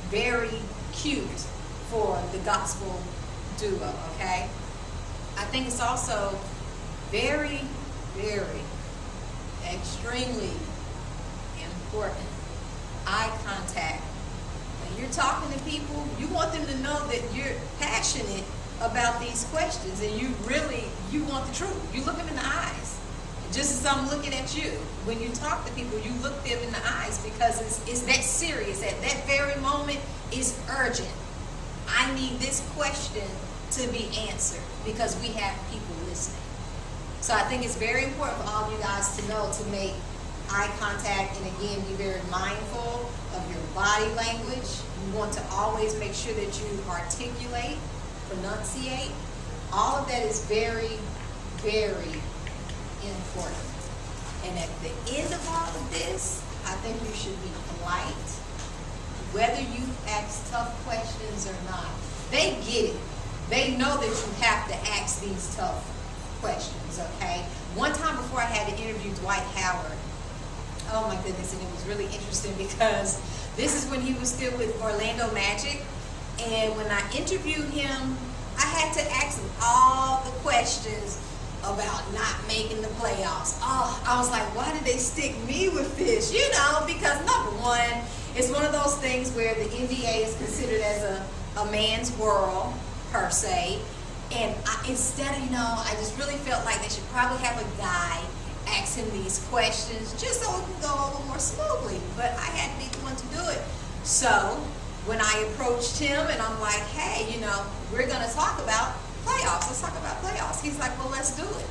very cute for the gospel duo, okay? I think it's also very, very, extremely important eye contact. When you're talking to people, you want them to know that you're passionate about these questions and you want the truth. You look them in the eyes. Just as I'm looking at you, when you talk to people, you look them in the eyes because it's that serious. At that very moment, it's urgent. I need this question to be answered because we have people listening. So I think it's very important for all of you guys to know to make eye contact and again be very mindful of your body language. You want to always make sure that you articulate, pronunciate. All of that is very, very important. And at the end of all of this, I think you should be polite, whether you ask tough questions or not. They get it. They know that you have to ask these tough questions, okay? One time before I had to interview Dwight Howard, oh my goodness, and it was really interesting because this is when he was still with Orlando Magic, and when I interviewed him, I had to ask him all the questions about not making the playoffs. Oh, I was like, why did they stick me with this? You know, because number one, it's one of those things where the NBA is considered as a man's world, per se, and instead of, I just really felt like they should probably have a guy ask him these questions just so it can go over more smoothly, but I had to be the one to do it. So when I approached him and I'm like, hey, we're going to talk about playoffs. Let's talk about playoffs. He's like, well, let's do it.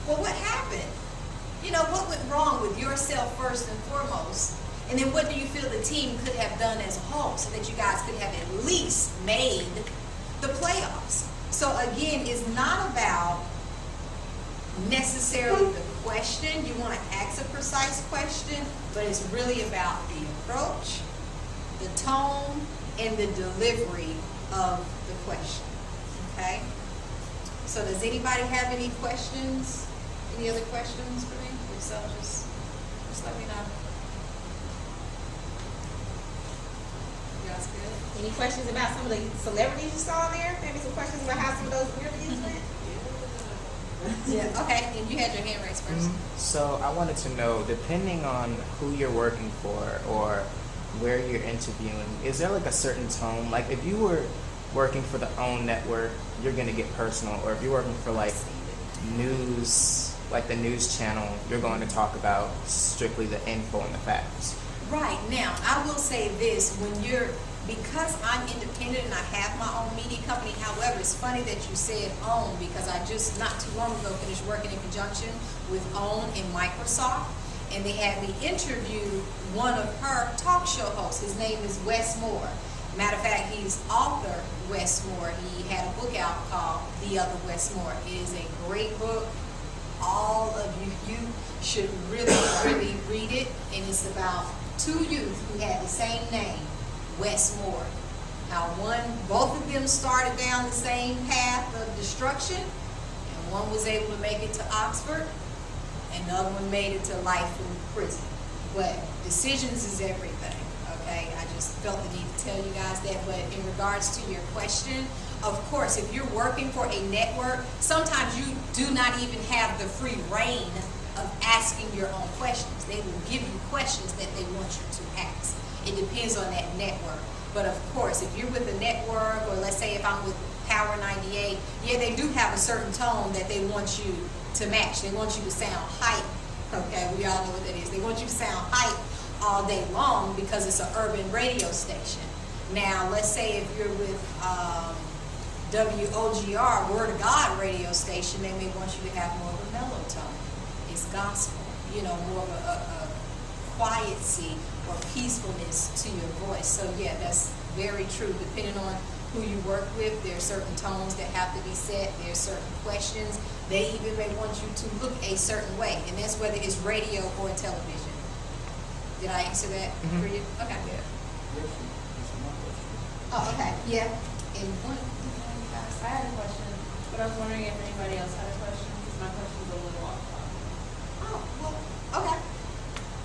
Well, what happened? What went wrong with yourself first and foremost? And then what do you feel the team could have done as a whole so that you guys could have at least made the playoffs? So again, it's not about necessarily the question. You want to ask a precise question, but it's really about the approach, the tone, and the delivery of the question. Okay? So does anybody have any questions? Any other questions for me? If so, just let me know. You guys good? Any questions about some of the celebrities you saw there? Maybe some questions about how some of those interviews went? Yeah, okay, and you had your hand raised first. So I wanted to know, depending on who you're working for or where you're interviewing, is there like a certain tone? Like if you were working for the OWN network, you're going to get personal, or if you're working for like news, like the news channel, you're going to talk about strictly the info and the facts. Right. Now, I will say this, because I'm independent and I have my own media company, however, it's funny that you said OWN because I just not too long ago finished working in conjunction with OWN and Microsoft, and they had me interview one of her talk show hosts. His name is Wes Moore. Matter of fact, he's author Wes Moore. He had a book out called The Other Wes Moore. It is a great book. All of you should really, really read it, and it's about two youth who had the same name, Wes Moore. How both of them started down the same path of destruction, and one was able to make it to Oxford, and the other one made it to life in prison. But decisions is everything, okay? I just felt the need to tell you guys that. But in regards to your question, of course, if you're working for a network, sometimes you do not even have the free reign of asking your own questions. They will give you questions that they want you to ask. It depends on that network. But of course, if you're with a network, or let's say if I'm with Power 98, yeah, they do have a certain tone that they want you to match. They want you to sound hype. Okay, we all know what that is. They want you to sound hype all day long because it's an urban radio station. Now, let's say if you're with WOGR, Word of God radio station, they may want you to have more of a mellow tone. It's gospel, more of a quietcy or peacefulness to your voice. So yeah, that's very true. Depending on who you work with, there are certain tones that have to be set. There are certain questions. They even may want you to look a certain way, and that's whether it's radio or television. Did I answer that for you? Okay. Yeah. Oh, okay. Yeah. And one, I had a question, but I was wondering if anybody else had a question, because my question's a little off topic. oh, well, okay.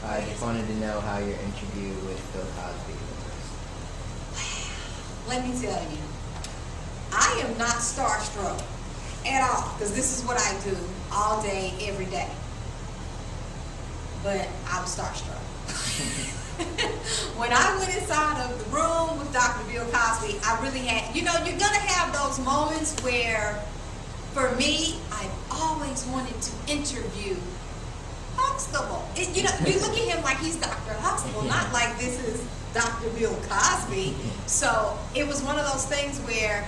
I just wanted to know how your interview with Bill Cosby was. let me tell you, I am not starstruck at all, because this is what I do all day, every day. But I was starstruck. When I went inside of the room with Dr. Bill Cosby, I really had, you're going to have those moments where, for me, I've always wanted to interview Huxtable. You look at him like he's Dr. Huxtable, not like this is Dr. Bill Cosby. So it was one of those things where,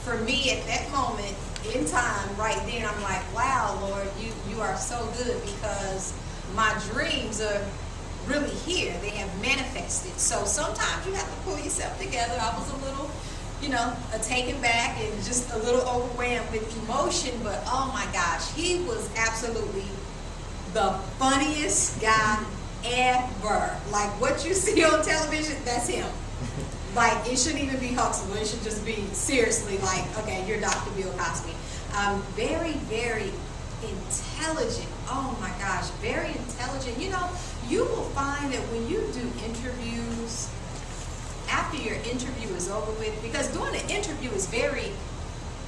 for me, at that moment in time, right then, I'm like, wow, Lord, you are so good, because my dreams are really here. They have manifested. So sometimes you have to pull yourself together. I was a little, taken back and just a little overwhelmed with emotion, but oh my gosh, he was absolutely the funniest guy ever. Like, what you see on television, that's him. Like, it shouldn't even be Huxtable. It should just be seriously like, okay, you're Dr. Bill Cosby. Very, very intelligent. Oh my gosh, very intelligent. You will find that when you do interviews, after your interview is over with, because doing an interview is very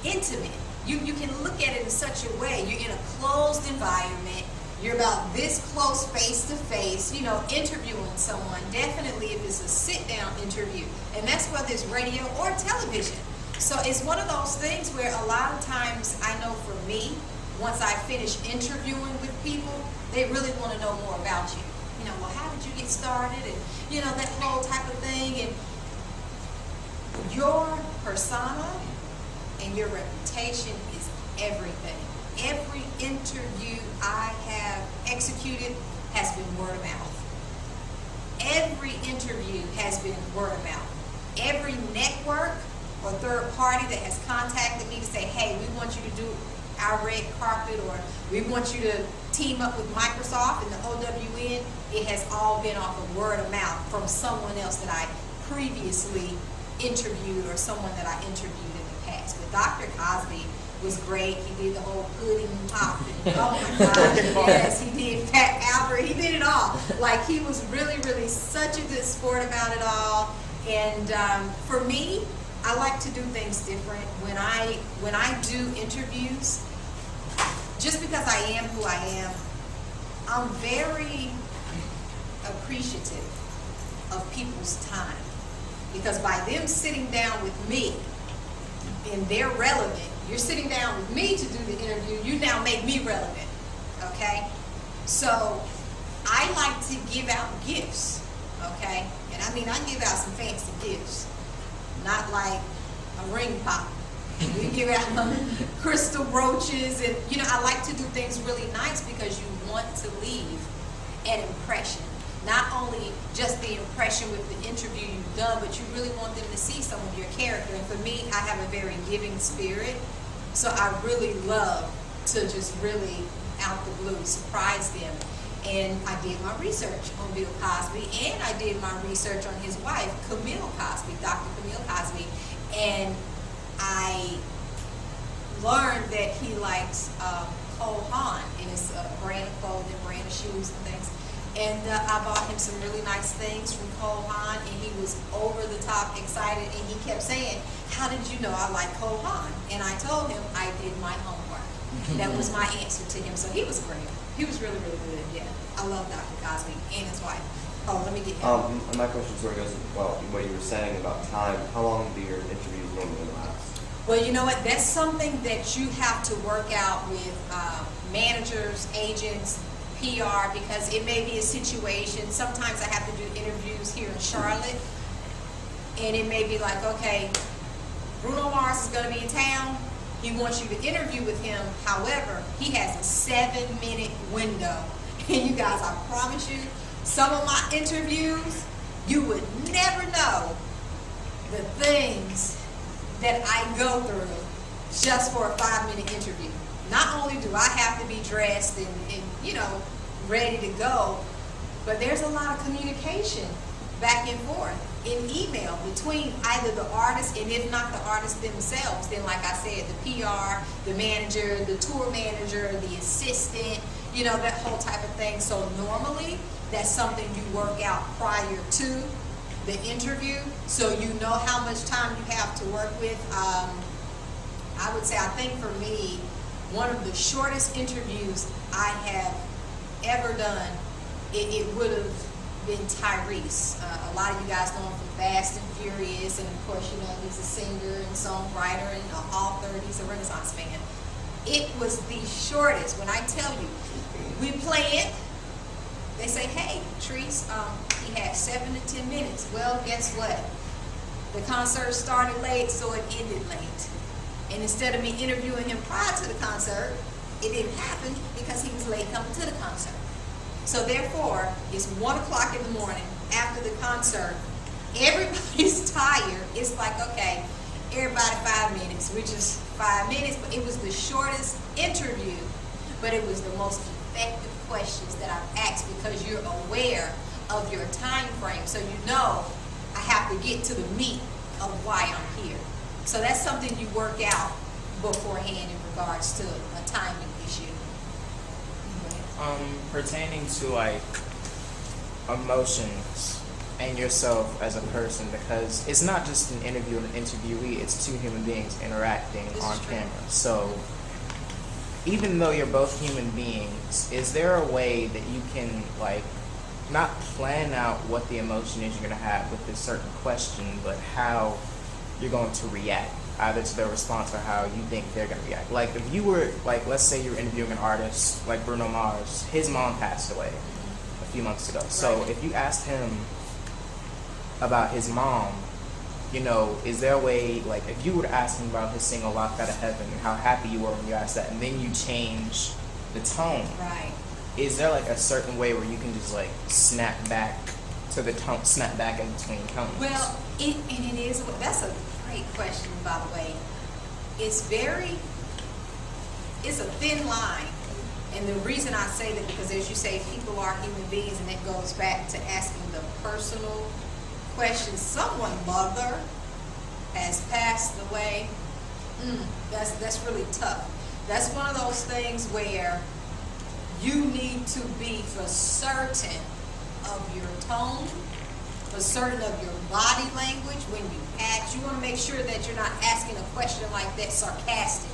intimate. You can look at it in such a way. You're in a closed environment. You're about this close face to face, interviewing someone. Definitely if it's a sit-down interview. And that's whether it's radio or television. So it's one of those things where a lot of times, I know for me, once I finish interviewing with people, they really want to know more about you. Well, how did you get started? And, that whole type of thing. And your persona and your reputation is everything. Every interview I have executed has been word of mouth. Every interview has been word of mouth. Every network or third party that has contacted me to say, hey, we want you to do our red carpet, or we want you to team up with Microsoft and the OWN, it has all been off of word of mouth from someone else that I previously interviewed or someone that I interviewed in the past. But Dr. Cosby was great. He did the whole pudding pop. Oh my gosh, yes, he did. Pat Albert, he did it all. Like, he was really, really such a good sport about it all. And for me, I like to do things different. When I do interviews, just because I am who I am, I'm very appreciative of people's time. Because by them sitting down with me, and they're relevant, you're sitting down with me to do the interview, you now make me relevant, okay? So I like to give out gifts, okay? And I mean, I give out some fancy gifts, not like a ring pop. We give out crystal brooches, and I like to do things really nice because you want to leave an impression. Not only just the impression with the interview you've done, but you really want them to see some of your character. And for me, I have a very giving spirit, so I really love to just really, out the blue, surprise them. And I did my research on Bill Cosby, and I did my research on his wife, Camille Cosby, Dr. Camille Cosby, and I learned that he likes Cole Haan, and it's a brand of clothing, brand of shoes and things. And I bought him some really nice things from Cole Haan, and he was over the top excited, and he kept saying, how did you know I like Cole Haan? And I told him I did my homework. That was my answer to him. So he was great. He was really, really good, yeah. I love Dr. Cosby and his wife. Oh, let me get him. My question sort of goes, well, what you were saying about time. How long do your interviews normally last? Well, you know what? That's something that you have to work out with managers, agents, PR, because it may be a situation. Sometimes I have to do interviews here in Charlotte, and it may be like, okay, Bruno Mars is going to be in town. He wants you to interview with him. However, he has a 7-minute window. And you guys, I promise you, some of my interviews, you would never know the things that I go through just for a 5-minute interview. Not only do I have to be dressed and ready to go, but there's a lot of communication back and forth in email between either the artist, and if not the artist themselves, then like I said, the PR, the manager, the tour manager, the assistant, that whole type of thing. So normally that's something you work out prior to the interview, so you know how much time you have to work with. I would say, I think for me, one of the shortest interviews I have ever done, it would have been Antriece. A lot of you guys know him from Fast and Furious, and of course, you know, he's a singer and songwriter and author. He's a Renaissance man. It was the shortest. When I tell you, we play it, they say, hey, Antriece, he had 7 to 10 minutes. Well, guess what? The concert started late, so it ended late. And instead of me interviewing him prior to the concert, it didn't happen because he was late coming to the concert. So therefore, it's 1 o'clock in the morning after the concert. Everybody's tired. It's like, okay, everybody 5 minutes, which is 5 minutes, but it was the shortest interview, but it was the most effective questions that I've asked because you're aware of your time frame. So you know I have to get to the meat of why I'm here. So that's something you work out beforehand in regards to a timing issue. Pertaining to like emotions and yourself as a person, because it's not just an interview and an interviewee, it's two human beings interacting on camera. So even though you're both human beings, is there a way that you can like not plan out what the emotion is you're going to have with this certain question, but how you're going to react, either to their response or how you think they're going to react? Like if you were, like, let's say you're interviewing an artist like Bruno Mars, his mom passed away a few months ago. So Right. if you asked him about his mom, you know, is there a way, like if you were to ask him about his single Locked Out of Heaven and how happy you were when you asked that, and then you change the tone, Right. is there like a certain way where you can just like snap back to the tone, snap back in between tones? Well, it is, that's a great question, by the way. It's a thin line. And the reason I say that, because as you say, people are human beings, and it goes back to asking the personal questions. Someone's mother has passed away. That's really tough. That's one of those things where you need to be for certain of your tone, for certain of your body language when you ask. You want to make sure that you're not asking a question like that sarcastically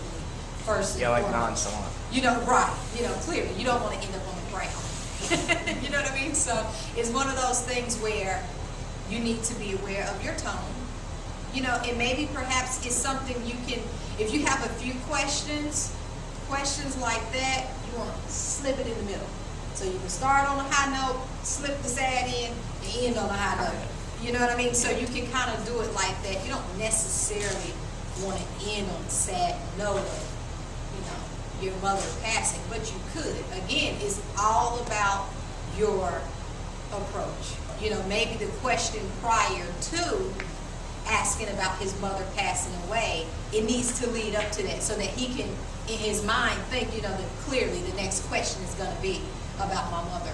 first and Yeah, like foremost. nonchalant. You know, right. You know, clearly, you don't want to end up on the ground. You know what I mean? So it's one of those things where you need to be aware of your tone. You know, and maybe perhaps it's something you can, if you have a few questions like that, you want to slip it in the middle. So you can start on a high note, slip the sad in, and end on a high note. You know what I mean? So you can kind of do it like that. You don't necessarily want to end on a sad note of, you know, your mother passing, but you could. Again, it's all about your approach. You know, maybe the question prior to asking about his mother passing away, it needs to lead up to that so that he can, in his mind, think, you know, that clearly the next question is going to be about my mother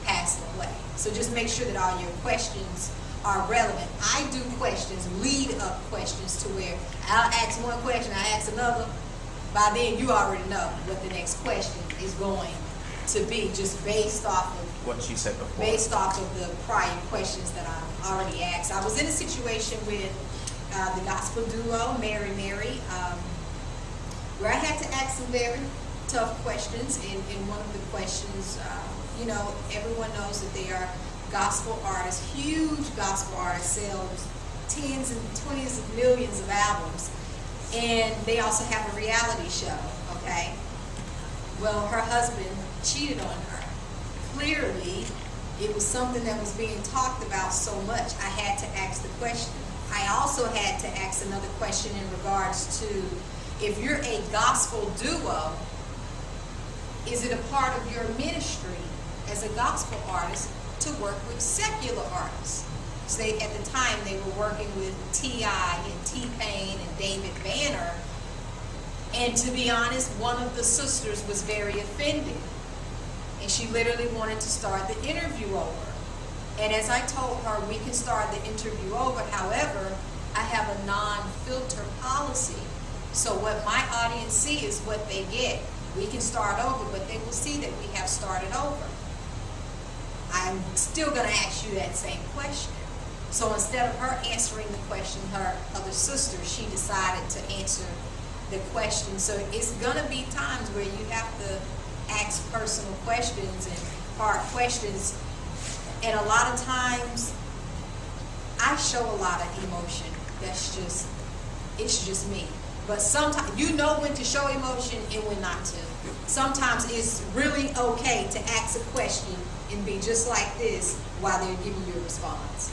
passing away. So just make sure that all your questions are relevant. I do questions, lead up questions, to where I'll ask one question, I ask another. By then, you already know what the next question is going to be, just based off of What you said before. based off of the prior questions that I've already asked. I was in a situation with the gospel duo, Mary, where I had to ask some very tough questions. And one of the questions, you know, everyone knows that they are gospel artists, huge gospel artists, sells tens and 20s of millions of albums. And they also have a reality show, okay? Well, her husband cheated on her. Clearly, it was something that was being talked about so much, I had to ask the question. I also had to ask another question in regards to, if you're a gospel duo, is it a part of your ministry as a gospel artist to work with secular artists? So at the time, they were working with T.I. and T-Pain and David Banner. And to be honest, one of the sisters was very offended. And she literally wanted to start the interview over. And as I told her, we can start the interview over. However, I have a non-filter policy. So what my audience see is what they get. We can start over, but they will see that we have started over. I'm still going to ask you that same question. So instead of her answering the question, her other sister, she decided to answer the question. So it's gonna be times where you have to ask personal questions and hard questions. And a lot of times, I show a lot of emotion. It's just me. But sometimes, you know when to show emotion and when not to. Sometimes it's really okay to ask a question and be just like this while they're giving you a response.